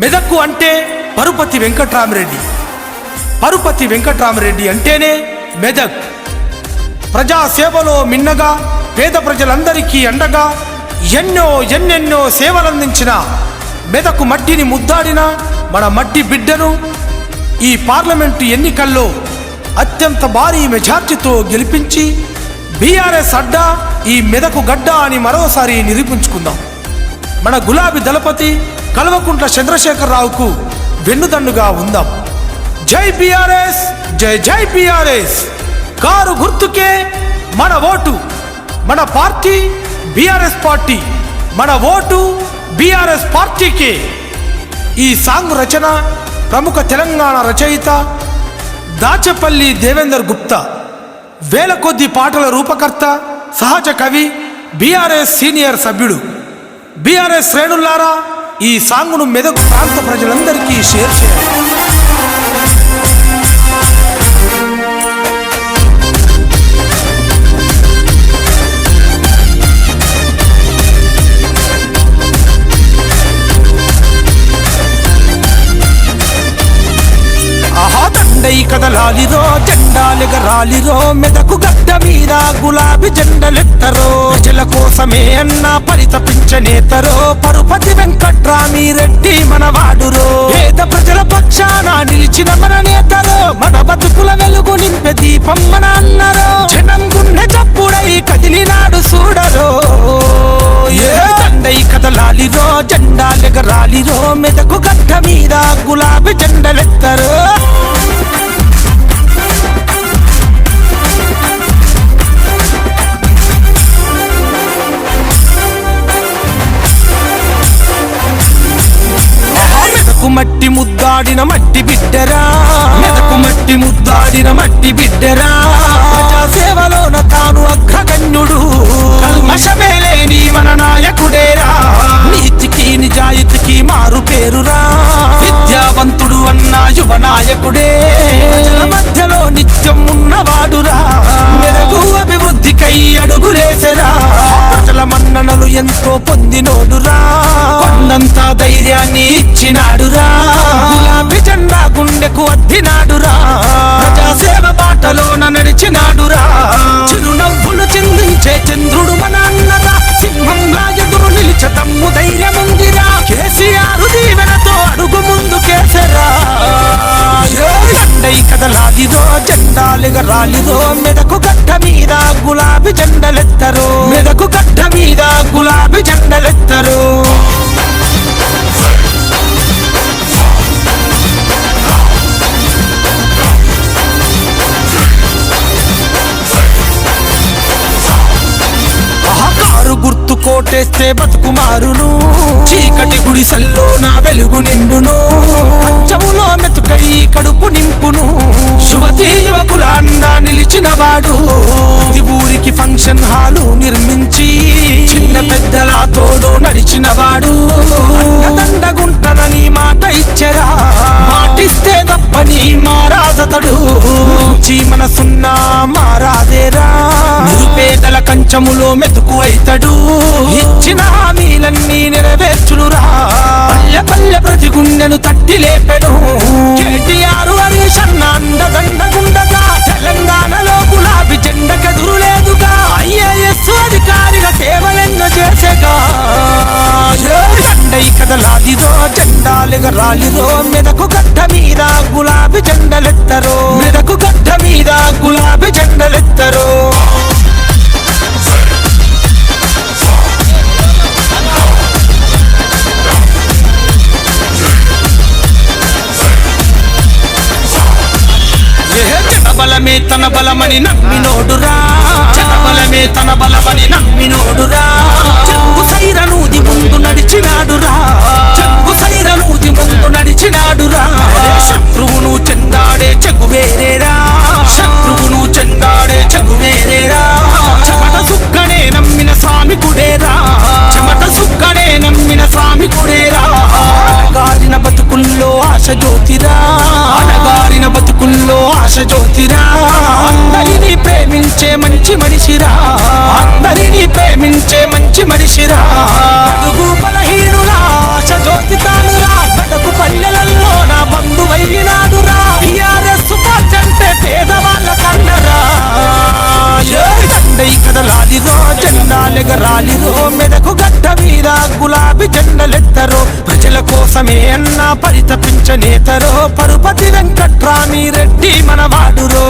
మెదక్ అంటే పరుపతి వెంకట్రామరెడ్డి. పరుపతి వెంకట్రామరెడ్డి అంటేనే మెదక్. ప్రజాసేవలో మిన్నగా పేద ప్రజలందరికీ అండగా ఎన్నెన్నో సేవలందించిన మెదకు మట్టిని ముద్దాడిన మన మట్టి బిడ్డను ఈ పార్లమెంటు ఎన్నికల్లో అత్యంత భారీ మెజార్టీతో గెలిపించి బీఆర్ఎస్ అడ్డా ఈ మెదకు గడ్డ అని మరోసారి నిరూపించుకుందాం. మన గులాబీ దళపతి కల్వకుంట్ల చంద్రశేఖరరావుకు వెన్నుదన్నుగా ఉందాం. జై బీఆర్ఎస్, జై జై బీఆర్ఎస్. కారు గుర్తుకే మన ఓటు, మన పార్టీ బీఆర్ఎస్ పార్టీ, మన ఓటు బీఆర్ఎస్ పార్టీకే. ఈ సాంగ్ రచన ప్రముఖ తెలంగాణ రచయిత దాచపల్లి దేవేందర్ గుప్తా, వేల కొద్ది పాటల రూపకర్త, సహజ కవి, బీఆర్ఎస్ సీనియర్ సభ్యుడు. బీఆర్ఎస్ శ్రేణులారా, ఈ సాంగ్ను మెదక్ ప్రాంత ప్రజలందరికీ షేర్ చేయాలి. కదలాలిరో జెండాలెగరాలిరో మెదకు గడ్డ మీద గులాబీ జెండలెత్తరో. ప్రజల కోసమే అన్న పరితపించనేతరో పరుపతి వెంకట్రామిరెడ్డి మనవాడురో. పేద ప్రజల పక్షాన నిలిచిన మన నేతరో, మన బతుకుల వెలుగు నింపే దీపం మన అన్నరో. జనం గుండె చప్పుడై కదిలినాడు చూడరో. దండై కదలాలిరో జెండాలెగరాలిరో మెదకు గడ్డ మీద గులాబీ జెండలెత్తరో. మట్టి ముద్దాడిన మట్టి బిడ్డరా, మెదకు మట్టి ముద్దాడిన మట్టి బిడ్డరా. ప్రజాసేవలోన తాను అగ్రగణ్యుడు, కల్మషమే లేని మన నాయకుడేరా. నీతికి నిజాయితీకి మారు పేరురా, విద్యావంతుడు అన్న యువ నాయకుడే. ప్రజల మధ్యలో నిత్యం ఉన్నవాడురా, మెదకు అభివృద్ధికై అడుగులేసరా. ప్రజల మన్ననలు ఎంతో పొందినోడురా, కొండంత ధైర్యాన్ని ఇచ్చినాడురా. గులాబీ జెండా గుండెకు అద్దినాడురా, ప్రజాసేవ బాటలోన నడిచినాడురా. చిరునవ్వులు చిందించే చంద్రుడు మన అన్నరా, సింహంగా ఎదురు నిలిచ తమ్ము ధైర్యముందిరా. కేసీఆర్ దీవెనతో అడుగు ముందుకేసరా. దండై కదలాలిరో జెండాలెగరాలిరో మెదకు గడ్డ మీద గులాబీ జెండలెత్తరో. మెదకు గడ్డ మీద గులాబీ జెండలెత్తరో. గుర్తు కోటేస్తే బతుకు మారును, చీకటి గుడిసెల్లో నా వెలుగు నిండును. పంచములో మెతుకై కడుపు నింపును, యువతీ యువకుల అండా నిలిచినవాడు. ఊరికి ఫంక్షన్ హాలు నిర్మించి చిన్న పెద్దల తోడు నడిచినవాడు. దండగుంటనని మాట ఇచ్చరా, మాటిస్తే తప్పని మారాదతడు. మనసున్నా మారాదేరా, నిరుపేదల కంచములో మెతుకు అయితడు. ఇచ్చిన హామీలన్నీ నెరవేర్చునురా, పల్లె పల్లె ప్రతి గుండెను తట్టి లేపెను. కేటీఆర్ హరీష్ అన్న అండదండగుండగా తెలంగాణలో గులాబీ జెండకెదురు లేదుగా. ఐఏఎస్ అధికారిగా సేవలెన్నో చేసేగా. దండై కదలాలిరో జెండాలెగరాలిరో మెదకు గడ్డ మీద గులాబీ జెండలెత్తరో. మెదకు గడ్డ మీద గులాబీ జెండలెత్తరో. బలమే తన బలమని నమ్మినోడురా, బలమే తన బలమని నమ్మినోడురా. చెంగు సైరనూది ముందు నడిచినాడురా, చెంగు సైరనూది ముందు నడిచినాడురా. శత్రువును చెందాడే చెగువేరేరా, శత్రువును చెందాడే చెగువేరేరా. చెమట సుక్కనే నమ్మిన స్వామికుడేరా, చెమట సుక్కనే నమ్మిన స్వామికుడేరా. అడగారిన బతుకుల్లో ఆశ జ్యోతిరా, అడగారిన బతుకుల్లో ఆశ జ్యోతిరా. అందరినీ ప్రేమించే మంచి మనిషిరా, అందరినీ ప్రేమించే మంచి మనిషిరా. బలహీనులా ఆశ జ్యోతి తానురా, బతుకు జెండాలెగరాలిరో మెదకు గడ్డ మీద గులాబీ జెండలెత్తరో ప్రజల కోసమే అన్న పరితపించ నేతరో పరుపతి వెంకట్రామిరెడ్డి మనవాడురో